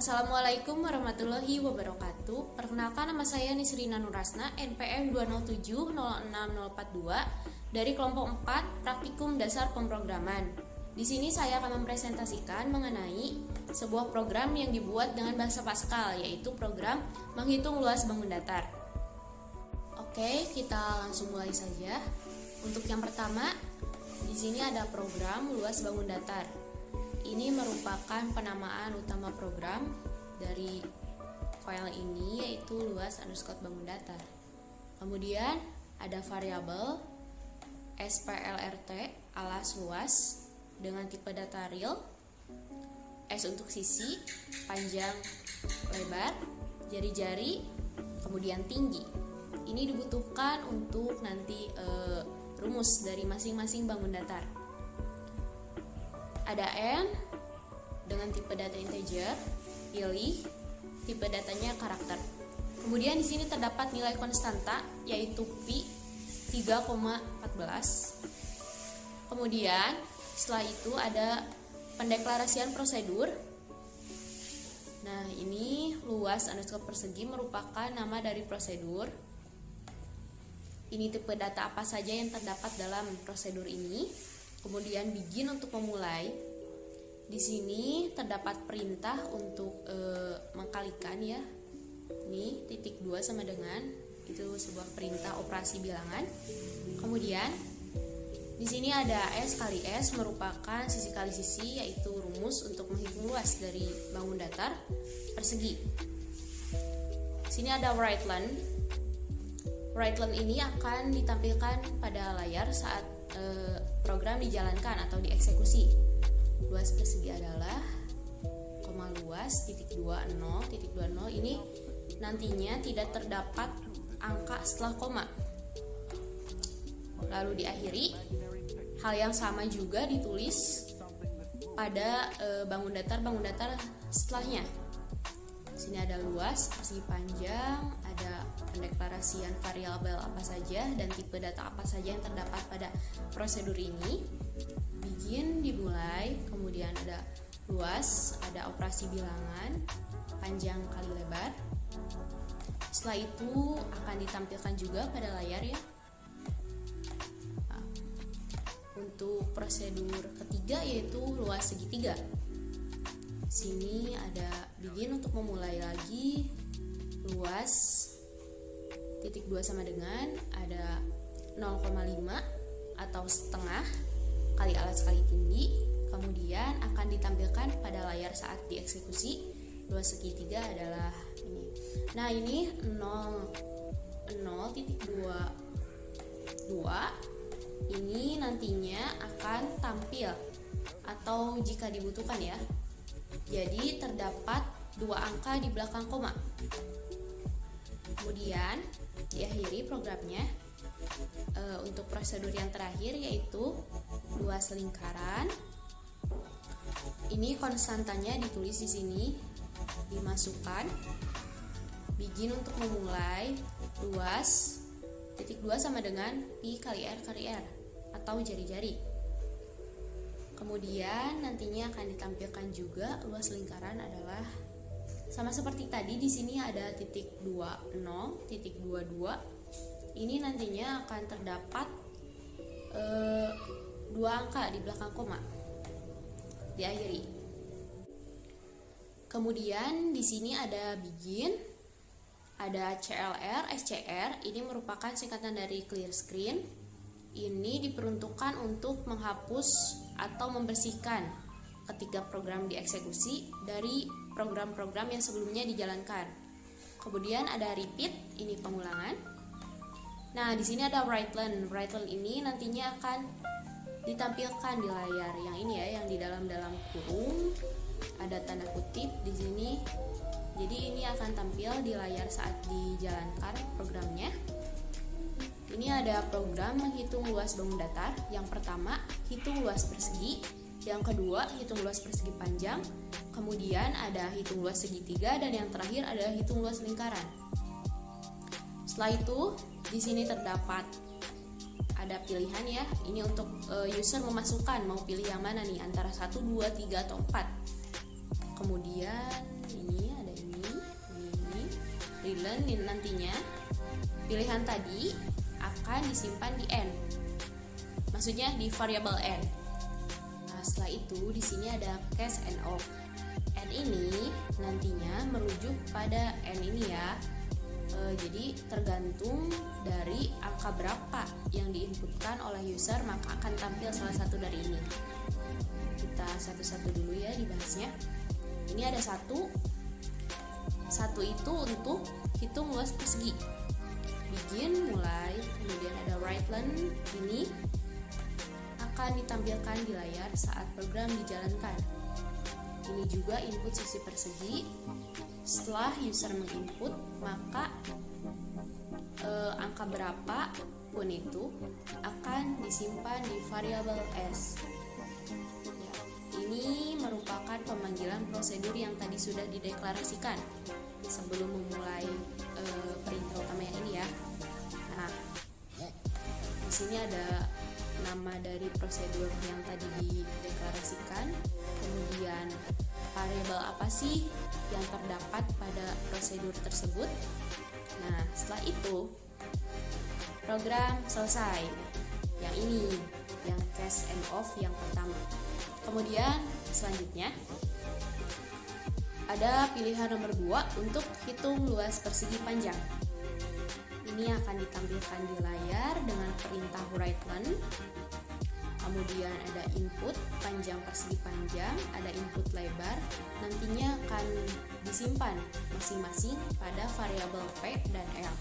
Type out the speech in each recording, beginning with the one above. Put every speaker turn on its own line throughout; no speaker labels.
Assalamualaikum warahmatullahi wabarakatuh. Perkenalkan, nama saya Nisrina Nurasna, NPM 207-06042 dari kelompok 4 Praktikum Dasar Pemrograman. Di sini saya akan mempresentasikan mengenai sebuah program yang dibuat dengan bahasa Pascal, yaitu program menghitung luas bangun datar. Oke, kita langsung mulai saja. Untuk yang pertama, di sini ada program luas bangun datar. Ini merupakan penamaan utama program dari file ini, yaitu luas underscore bangun datar. Kemudian ada variabel SPLRT alas luas dengan tipe data real, S untuk sisi, panjang, lebar, jari-jari, kemudian tinggi. Ini dibutuhkan untuk nanti rumus dari masing-masing bangun datar. Ada M dengan tipe data integer, pilih tipe datanya karakter. Kemudian di sini terdapat nilai konstanta yaitu pi 3,14. Kemudian setelah itu ada pendeklarasian prosedur. Nah, ini luas underscore persegi merupakan nama dari prosedur. Ini tipe data apa saja yang terdapat dalam prosedur ini. Kemudian begin untuk memulai. Di sini terdapat perintah untuk mengkalikan ya. Ini titik 2 sama dengan, itu sebuah perintah operasi bilangan. Kemudian di sini ada S kali S merupakan sisi kali sisi, yaitu rumus untuk menghitung luas dari bangun datar persegi. Sini ada write len. Write len ini akan ditampilkan pada layar saat program dijalankan atau dieksekusi. Luas persegi adalah koma luas titik 20 titik 20. Ini nantinya tidak terdapat angka setelah koma. Lalu diakhiri. Hal yang sama juga ditulis pada bangun datar setelahnya. Sini ada luas persegi panjang, ada pendeklarasian variabel apa saja dan tipe data apa saja yang terdapat pada prosedur ini. Begin dimulai, kemudian ada luas, ada operasi bilangan, panjang kali lebar. Setelah itu akan ditampilkan juga pada layar ya. Nah, untuk prosedur ketiga yaitu luas segitiga. Sini ada begin untuk memulai lagi, luas titik 2 sama dengan ada 0,5 atau setengah kali alas kali tinggi. Kemudian akan ditampilkan pada layar saat dieksekusi. Luas segitiga adalah ini. Nah, ini 0,2 ini nantinya akan tampil atau jika dibutuhkan ya. Jadi terdapat 2 angka di belakang koma. Kemudian diakhiri programnya untuk prosedur yang terakhir yaitu luas lingkaran. Ini konstantanya ditulis di sini, dimasukkan. Begin untuk memulai, luas titik 2 sama dengan pi kali r atau jari-jari. Kemudian nantinya akan ditampilkan juga luas lingkaran adalah sama seperti tadi. Di sini ada titik 20, titik 22. Ini nantinya akan terdapat 2 angka di belakang koma. Diakhiri. Kemudian di sini ada begin, ada CLR, SCR. Ini merupakan singkatan dari clear screen. Ini diperuntukkan untuk menghapus atau membersihkan ketika program dieksekusi dari program-program yang sebelumnya dijalankan. Kemudian ada repeat, ini pengulangan. Nah, di sini ada write len. Write len ini nantinya akan ditampilkan di layar yang ini ya, yang di dalam kurung ada tanda kutip di sini. Jadi ini akan tampil di layar saat dijalankan programnya. Ini ada program menghitung luas bangun datar. Yang pertama, hitung luas persegi. Yang kedua, hitung luas persegi panjang. Kemudian ada hitung luas segitiga dan yang terakhir ada hitung luas lingkaran. Setelah itu, di sini terdapat ada pilihan ya. Ini untuk user memasukkan mau pilih yang mana nih, antara 1, 2, 3 atau 4. Kemudian ini readline nantinya pilihan tadi akan disimpan di n, maksudnya di variabel n. Nah, setelah itu di sini ada case and of. N ini nantinya merujuk pada n ini ya. Jadi tergantung dari angka berapa yang diinputkan oleh user, maka akan tampil salah satu dari ini. Kita satu-satu dulu ya dibahasnya. Ini ada satu itu untuk hitung luas persegi. Begin mulai, kemudian ada write-len ini akan ditampilkan di layar saat program dijalankan. Ini juga input sisi persegi. Setelah user menginput, maka angka berapa pun itu akan disimpan di variabel s. Ya, ini merupakan pemanggilan prosedur yang tadi sudah dideklarasikan sebelum memulai perintah utama yang ini ya. Nah, di sini ada nama dari prosedur yang tadi dideklarasikan, kemudian variabel apa sih yang terdapat pada prosedur tersebut. Nah, setelah itu program selesai. Yang ini, yang case and of yang pertama. Kemudian selanjutnya ada pilihan nomor 2 untuk hitung luas persegi panjang. Ini akan ditampilkan di layar dengan perintah write-len. Kemudian ada input panjang persegi panjang, ada input lebar, nantinya akan disimpan masing-masing pada variabel P dan L.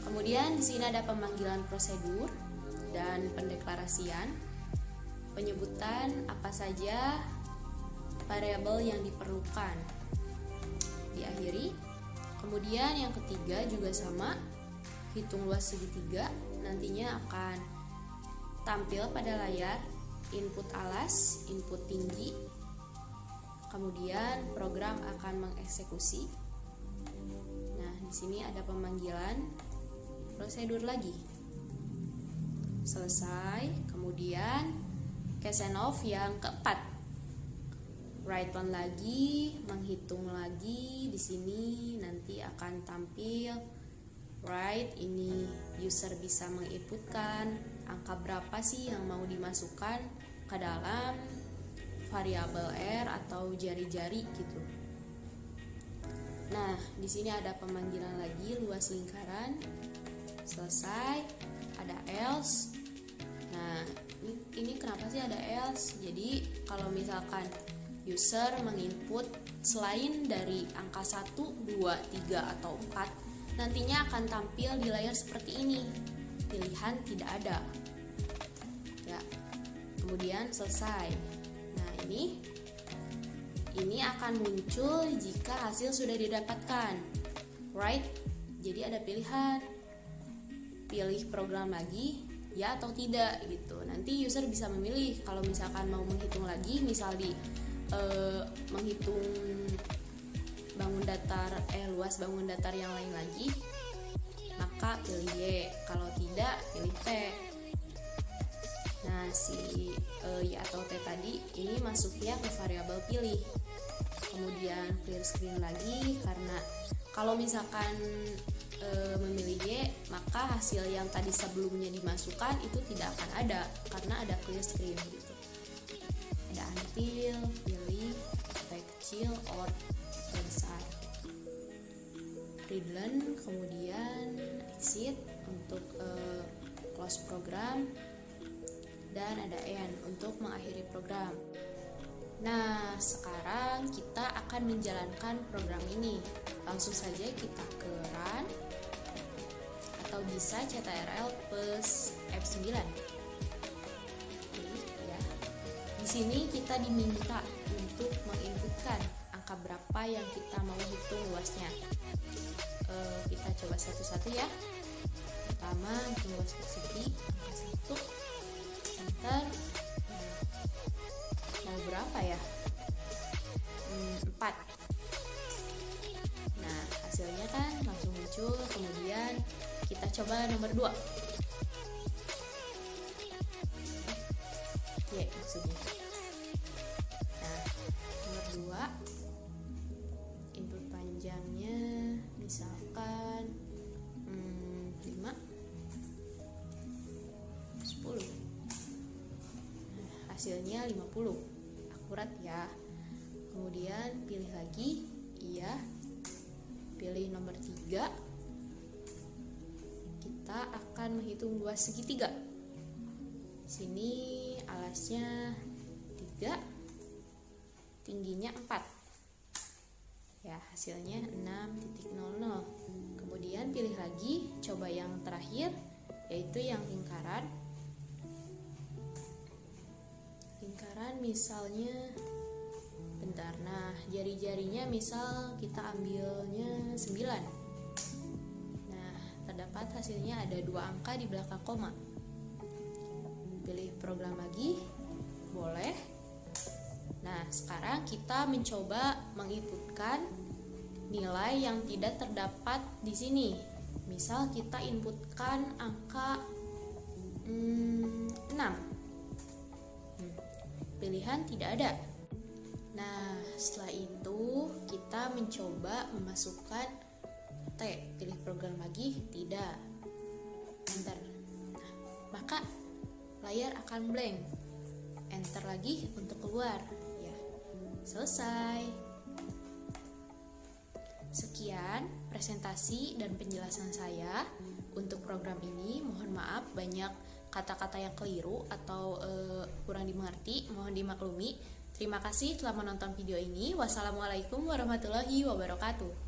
Kemudian di sini ada pemanggilan prosedur dan pendeklarasian, penyebutan apa saja variabel yang diperlukan. Diakhiri. Kemudian yang ketiga juga sama, hitung luas segitiga, nantinya akan tampil pada layar input alas, input tinggi, kemudian program akan mengeksekusi. Nah, di sini ada pemanggilan prosedur lagi. Selesai, kemudian case and of yang keempat. Write-len lagi, menghitung lagi, di sini nanti akan tampil write, ini user bisa menginputkan angka berapa sih yang mau dimasukkan ke dalam variabel R atau jari-jari gitu. Nah, di sini ada pemanggilan lagi luas lingkaran. Selesai, ada else. Nah, ini kenapa sih ada else? Jadi, kalau misalkan user menginput selain dari angka 1, 2, 3, atau 4, nantinya akan tampil di layar seperti ini. Pilihan tidak ada. Ya. Kemudian selesai. Nah, ini akan muncul jika hasil sudah didapatkan. Right? Jadi ada pilihan. Pilih program lagi, ya atau tidak gitu. Nanti user bisa memilih kalau misalkan mau menghitung lagi, misal di menghitung luas bangun datar yang lain lagi, maka pilih Y, kalau tidak pilih T. Nah, si Y atau T tadi ini masuknya ke variabel pilih. Kemudian clear screen lagi, karena kalau misalkan memilih Y, maka hasil yang tadi sebelumnya dimasukkan itu tidak akan ada karena ada clear screen gitu. Ada until, pilih, T kecil, or T besar. Readline, kemudian exit untuk close program, dan ada end untuk mengakhiri program. Nah, sekarang kita akan menjalankan program ini. Langsung saja kita ke run, atau bisa ctrl plus F9. Ya. Di sini kita diminta untuk menginputkan angka berapa yang kita mau hitung luasnya. Kita coba satu-satu ya. Pertama, hitung luas persegi angka 1, enter. Mau berapa ya? 4. Nah, hasilnya kan langsung muncul. Kemudian kita coba nomor 2. Ya, maksudnya. Nah, nomor 2 input panjangnya misalkan 5, 10. Nah, hasilnya 50. Akurat ya. Kemudian pilih lagi, iya. Pilih nomor 3. Kita akan menghitung luas segitiga. Sini alasnya 3, tingginya 4. Ya, hasilnya 6.00. Kemudian pilih lagi, coba yang terakhir, yaitu yang lingkaran. Lingkaran misalnya, bentar, nah jari-jarinya misal kita ambilnya 9. Nah, terdapat hasilnya ada 2 angka di belakang koma. Pilih program lagi, boleh. Nah, sekarang kita mencoba menginputkan nilai yang tidak terdapat di sini. Misal kita inputkan angka 6. Pilihan tidak ada. Nah, setelah itu kita mencoba memasukkan T. Pilih program lagi, tidak. Enter. Nah, maka layar akan blank. Enter lagi untuk keluar. Ya, selesai. Sekian presentasi dan penjelasan saya untuk program ini. Mohon maaf banyak kata-kata yang keliru atau kurang dimengerti, mohon dimaklumi. Terima kasih telah menonton video ini. Wassalamualaikum warahmatullahi wabarakatuh.